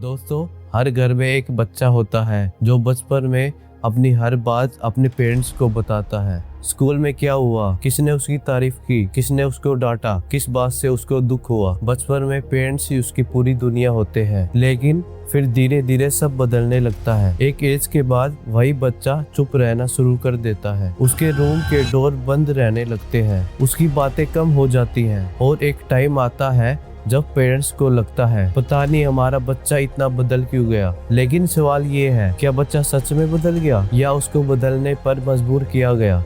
दोस्तों, हर घर में एक बच्चा होता है जो बचपन में अपनी हर बात अपने पेरेंट्स को बताता है। स्कूल में क्या हुआ, किसने उसकी तारीफ की, किसने उसको डांटा, किस बात से उसको दुख हुआ। बचपन में पेरेंट्स ही उसकी पूरी दुनिया होते हैं, लेकिन फिर धीरे धीरे सब बदलने लगता है। एक एज के बाद वही बच्चा चुप रहना शुरू कर देता है। उसके रूम के डोर बंद रहने लगते हैं, उसकी बातें कम हो जाती हैं और एक टाइम आता है जब पेरेंट्स को लगता है पता नहीं हमारा बच्चा इतना बदल क्यों गया। लेकिन सवाल ये है, क्या बच्चा सच में बदल गया या उसको बदलने पर मजबूर किया गया।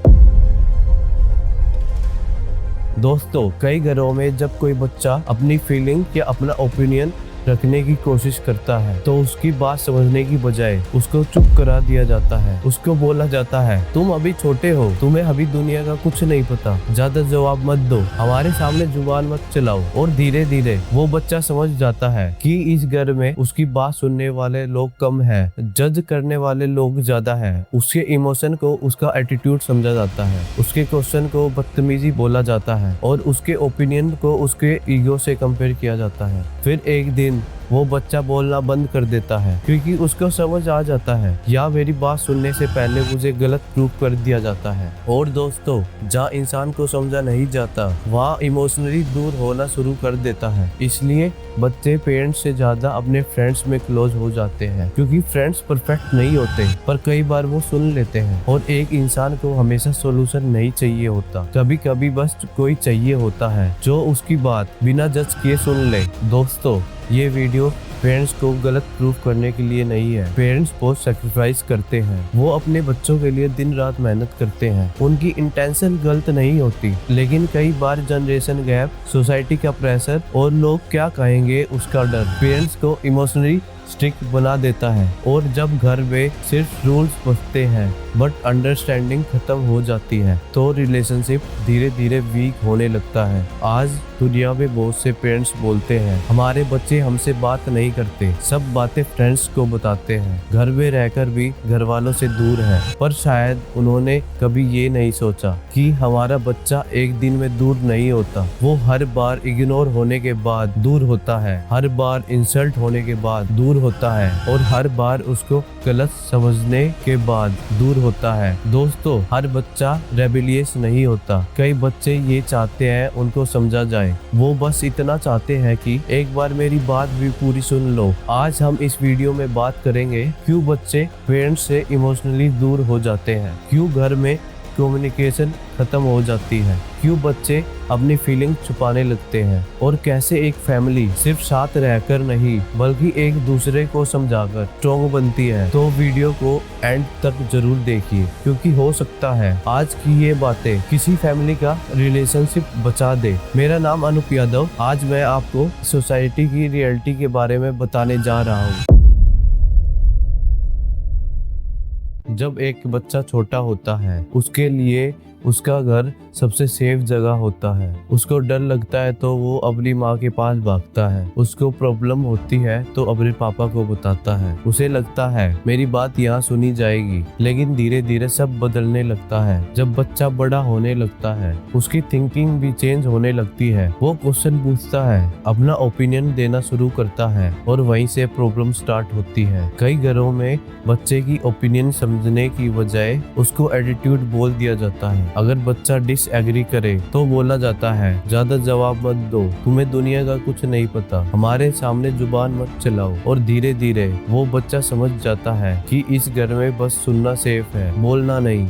दोस्तों, कई घरों में जब कोई बच्चा अपनी फीलिंग या अपना ओपिनियन रखने की कोशिश करता है तो उसकी बात समझने की बजाय उसको चुप करा दिया जाता है। उसको बोला जाता है, तुम अभी छोटे हो, तुम्हें अभी दुनिया का कुछ नहीं पता, ज्यादा जवाब मत दो, हमारे सामने जुबान मत चलाओ। और धीरे धीरे वो बच्चा समझ जाता है कि इस घर में उसकी बात सुनने वाले लोग कम है, जज करने वाले लोग ज्यादा है। उसके इमोशन को उसका एटीट्यूड समझा जाता है, उसके क्वेश्चन को बदतमीजी बोला जाता है और उसके ओपिनियन को उसके ईगो से कंपेयर किया जाता है। फिर एक दिन वो बच्चा बोलना बंद कर देता है क्योंकि उसको समझ आ जाता है या मेरी बात सुनने से पहले मुझे गलत प्रूफ कर दिया जाता है। और दोस्तों, जहाँ इंसान को समझा नहीं जाता वहाँ इमोशनली दूर होना शुरू कर देता है। इसलिए बच्चे पेरेंट्स से ज्यादा अपने फ्रेंड्स में क्लोज हो जाते हैं, क्योंकि फ्रेंड्स परफेक्ट नहीं होते पर कई बार वो सुन लेते हैं। और एक इंसान को हमेशा सोल्यूशन नहीं चाहिए होता, कभी कभी बस कोई चाहिए होता है जो उसकी बात बिना जज किए सुन ले। दोस्तों, ये वीडियो पेरेंट्स को गलत प्रूफ करने के लिए नहीं है। पेरेंट्स बहुत सैक्रिफाइस करते हैं, वो अपने बच्चों के लिए दिन रात मेहनत करते हैं। उनकी इंटेंशन गलत नहीं होती, लेकिन कई बार जनरेशन गैप, सोसाइटी का प्रेशर और लोग क्या कहेंगे उसका डर पेरेंट्स को इमोशनली स्ट्रिक्ट बना देता है। और जब घर में सिर्फ रूल्स बचते हैं बट अंडरस्टैंडिंग खत्म हो जाती है तो रिलेशनशिप धीरे धीरे वीक होने लगता है। आज दुनिया में बहुत से पेरेंट्स बोलते हैं हमारे बच्चे हमसे बात नहीं करते, सब बातें फ्रेंड्स को बताते हैं, घर में रहकर भी घर वालों से दूर है। पर शायद उन्होंने कभी ये नहीं सोचा कि हमारा बच्चा एक दिन में दूर नहीं होता, वो हर बार इग्नोर होने के बाद दूर होता है, हर बार इंसल्ट होने के बाद दूर होता है और हर बार उसको गलत समझने के बाद दूर होता है। दोस्तों, हर बच्चा रेबिलियस नहीं होता, कई बच्चे ये चाहते हैं उनको समझा जाए, वो बस इतना चाहते हैं कि एक बार मेरी बात भी पूरी सुन लो। आज हम इस वीडियो में बात करेंगे क्यों बच्चे पेरेंट्स से इमोशनली दूर हो जाते हैं, क्यों घर में कम्युनिकेशन खत्म हो जाती है, क्यों बच्चे अपनी फीलिंग छुपाने लगते हैं और कैसे एक फैमिली सिर्फ साथ रहकर नहीं बल्कि एक दूसरे को समझाकर स्ट्रॉन्ग बनती है। तो वीडियो को एंड तक जरूर देखिए, क्योंकि हो सकता है आज की ये बातें किसी फैमिली का रिलेशनशिप बचा दे। मेरा नाम अनूप यादव, आज मैं आपको सोसाइटी की रियलिटी के बारे में बताने जा रहा हूँ। जब एक बच्चा छोटा होता है उसके लिए उसका घर सबसे सेफ जगह होता है। उसको डर लगता है तो वो अपनी माँ के पास भागता है, उसको प्रॉब्लम होती है तो अपने पापा को बताता है, उसे लगता है मेरी बात यहाँ सुनी जाएगी। लेकिन धीरे धीरे सब बदलने लगता है। जब बच्चा बड़ा होने लगता है उसकी थिंकिंग भी चेंज होने लगती है, वो क्वेश्चन पूछता है, अपना ओपिनियन देना शुरू करता है और वहीं से प्रॉब्लम स्टार्ट होती है। कई घरों में बच्चे की ओपिनियन समझने की बजाय उसको एटीट्यूड बोल दिया जाता है। अगर बच्चा डिसएग्री करे तो बोला जाता है, ज्यादा जवाब मत दो, तुम्हें दुनिया का कुछ नहीं पता, हमारे सामने जुबान मत चलाओ। और धीरे धीरे वो बच्चा समझ जाता है कि इस घर में बस सुनना सेफ है, बोलना नहीं।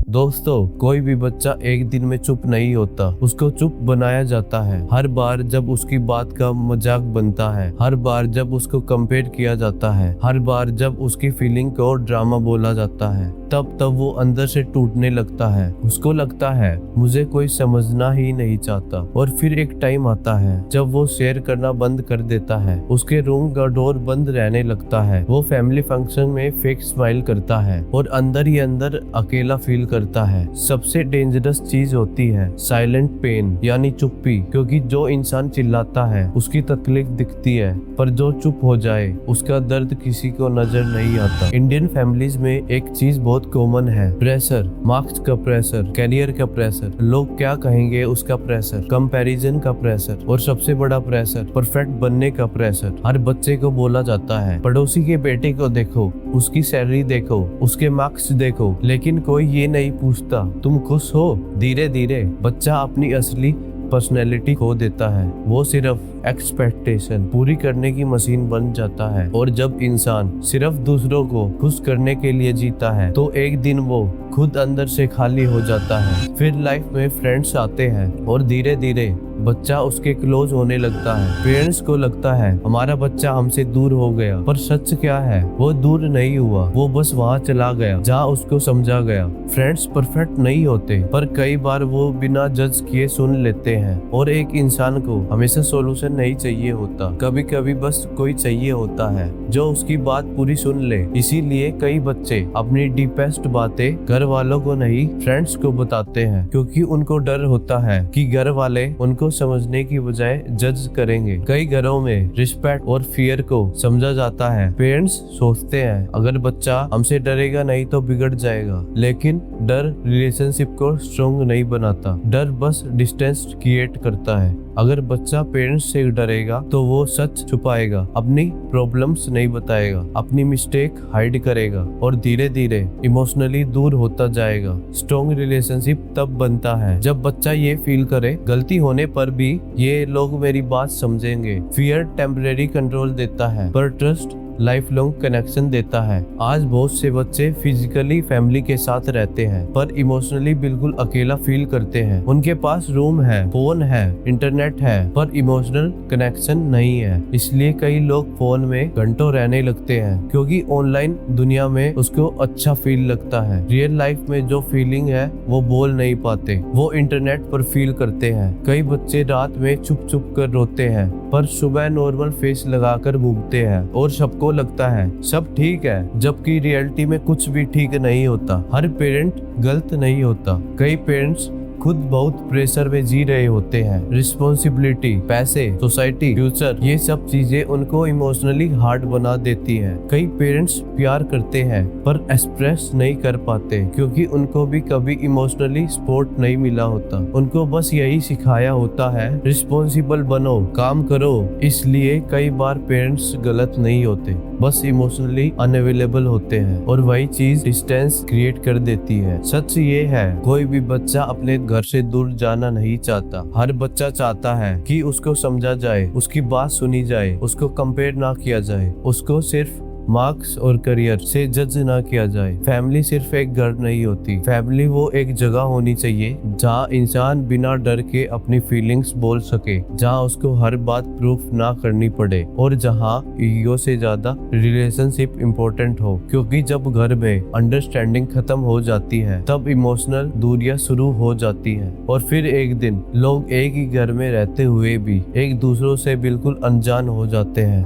दोस्तों, कोई भी बच्चा एक दिन में चुप नहीं होता, उसको चुप बनाया जाता है। हर बार जब उसकी बात का मजाक बनता है, हर बार जब उसको कंपेयर किया जाता है, हर बार जब उसकी फीलिंग को ड्रामा बोला जाता है, तब वो अंदर से टूटने लगता है। उसको लगता है मुझे कोई समझना ही नहीं चाहता। और फिर एक टाइम आता है जब वो शेयर करना बंद कर देता है, उसके रूम का डोर बंद रहने लगता है, वो फैमिली फंक्शन में फेक स्माइल करता है और अंदर ही अंदर अकेला फील करता है। सबसे डेंजरस चीज होती है साइलेंट पेन यानी चुप्पी, क्योंकि जो इंसान चिल्लाता है उसकी तकलीफ दिखती है, पर जो चुप हो जाए उसका दर्द किसी को नजर नहीं आता। इंडियन फैमिलीज में एक चीज बहुत कॉमन है, प्रेशर, मार्क्स का प्रेशर, कैरियर का प्रेशर, लोग क्या कहेंगे उसका प्रेशर, कंपैरिजन का प्रेशर, और सबसे बड़ा प्रेशर परफेक्ट बनने का प्रेशर। हर बच्चे को बोला जाता है पड़ोसी के बेटे को देखो, उसकी सैलरी देखो, उसके मार्क्स देखो, लेकिन कोई ये नहीं पूछता तुम खुश हो। धीरे धीरे बच्चा अपनी असली पर्सनैलिटी खो देता है। वो सिर्फ एक्सपेक्टेशन पूरी करने की मशीन बन जाता है। और जब इंसान सिर्फ दूसरों को खुश करने के लिए जीता है तो एक दिन वो खुद अंदर से खाली हो जाता है। फिर लाइफ में फ्रेंड्स आते हैं और धीरे धीरे बच्चा उसके क्लोज होने लगता है। पेरेंट्स को लगता है हमारा बच्चा हमसे दूर हो गया, पर सच क्या है, वो दूर नहीं हुआ, वो बस वहाँ चला गया जहाँ उसको समझा गया। फ्रेंड्स परफेक्ट नहीं होते, पर कई बार वो बिना जज किए सुन लेते हैं। और एक इंसान को हमेशा सॉल्यूशन नहीं चाहिए होता, कभी कभी बस कोई चाहिए होता है जो उसकी बात पूरी सुन ले। इसीलिए कई बच्चे अपनी डीपेस्ट बातें घर वालों को नहीं, फ्रेंड्स को बताते हैं, क्योंकि उनको डर होता है कि घर वाले उनको समझने की बजाय जज करेंगे। कई घरों में रिस्पेक्ट और फियर को समझा जाता है। पेरेंट्स सोचते हैं अगर बच्चा हमसे डरेगा नहीं तो बिगड़ जाएगा, लेकिन डर रिलेशनशिप को स्ट्रॉन्ग नहीं बनाता, डर बस डिस्टेंस क्रिएट करता है। अगर बच्चा पेरेंट्स से डरेगा तो वो सच छुपाएगा, अपनी प्रॉब्लम्स नहीं बताएगा, अपनी मिस्टेक हाइड करेगा और धीरे धीरे इमोशनली दूर होता जाएगा। स्ट्रॉन्ग रिलेशनशिप तब बनता है जब बच्चा ये फील करे गलती होने पर भी ये लोग मेरी बात समझेंगे। फियर टेम्परेरी कंट्रोल देता है, पर ट्रस्ट लाइफ लॉन्ग कनेक्शन देता है। आज बहुत से बच्चे फिजिकली फैमिली के साथ रहते हैं पर इमोशनली बिल्कुल अकेला फील करते हैं। उनके पास रूम है, फोन है, इंटरनेट है, पर इमोशनल कनेक्शन नहीं है। इसलिए कई लोग फोन में घंटों रहने लगते हैं, क्योंकि ऑनलाइन दुनिया में उसको अच्छा फील लगता है। रियल लाइफ में जो फीलिंग है वो बोल नहीं पाते, वो इंटरनेट पर फील करते हैं। कई बच्चे रात में चुप चुप कर रोते हैं, पर सुबह नॉर्मल फेस लगाकर घूमते हैं और सबको लगता है सब ठीक है, जबकि रियलिटी में कुछ भी ठीक नहीं होता। हर पेरेंट गलत नहीं होता, कई पेरेंट्स खुद बहुत प्रेशर में जी रहे होते हैं। रिस्पॉन्सिबिलिटी, पैसे, सोसाइटी, फ्यूचर, ये सब चीजें उनको इमोशनली हार्ड बना देती हैं। कई पेरेंट्स प्यार करते हैं पर एक्सप्रेस नहीं कर पाते, क्योंकि उनको भी कभी इमोशनली सपोर्ट नहीं मिला होता। उनको बस यही सिखाया होता है रिस्पॉन्सिबल बनो, काम करो। इसलिए कई बार पेरेंट्स गलत नहीं होते, बस इमोशनली अनअवेलेबल होते हैं, और वही चीज डिस्टेंस क्रिएट कर देती है। सच ये है कोई भी बच्चा अपने घर से दूर जाना नहीं चाहता। हर बच्चा चाहता है कि उसको समझा जाए, उसकी बात सुनी जाए, उसको कंपेयर ना किया जाए, उसको सिर्फ मार्क्स और करियर से जज ना किया जाए। फैमिली सिर्फ एक घर नहीं होती, फैमिली वो एक जगह होनी चाहिए जहाँ इंसान बिना डर के अपनी फीलिंग्स बोल सके, जहाँ उसको हर बात प्रूफ ना करनी पड़े, और जहाँ ईगो से ज्यादा रिलेशनशिप इम्पोर्टेंट हो। क्योंकि जब घर में अंडरस्टैंडिंग खत्म हो जाती है तब इमोशनल दूरियां शुरू हो जाती है, और फिर एक दिन लोग एक ही घर में रहते हुए भी एक दूसरों से बिल्कुल अनजान हो जाते हैं।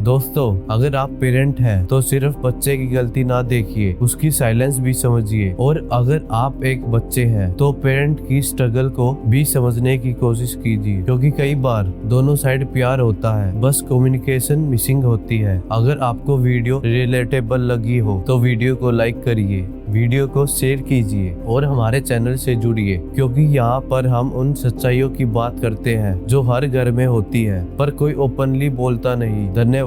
दोस्तों, अगर आप पेरेंट हैं तो सिर्फ बच्चे की गलती ना देखिए, उसकी साइलेंस भी समझिए। और अगर आप एक बच्चे हैं तो पेरेंट की स्ट्रगल को भी समझने की कोशिश कीजिए, क्योंकि कई बार दोनों साइड प्यार होता है, बस कम्युनिकेशन मिसिंग होती है। अगर आपको वीडियो रिलेटेबल लगी हो तो वीडियो को लाइक करिए, वीडियो को शेयर कीजिए और हमारे चैनल से जुड़िए, क्योंकि यहाँ पर हम उन सच्चाइयों की बात करते हैं जो हर घर में होती है पर कोई ओपनली बोलता नहीं। धन्यवाद।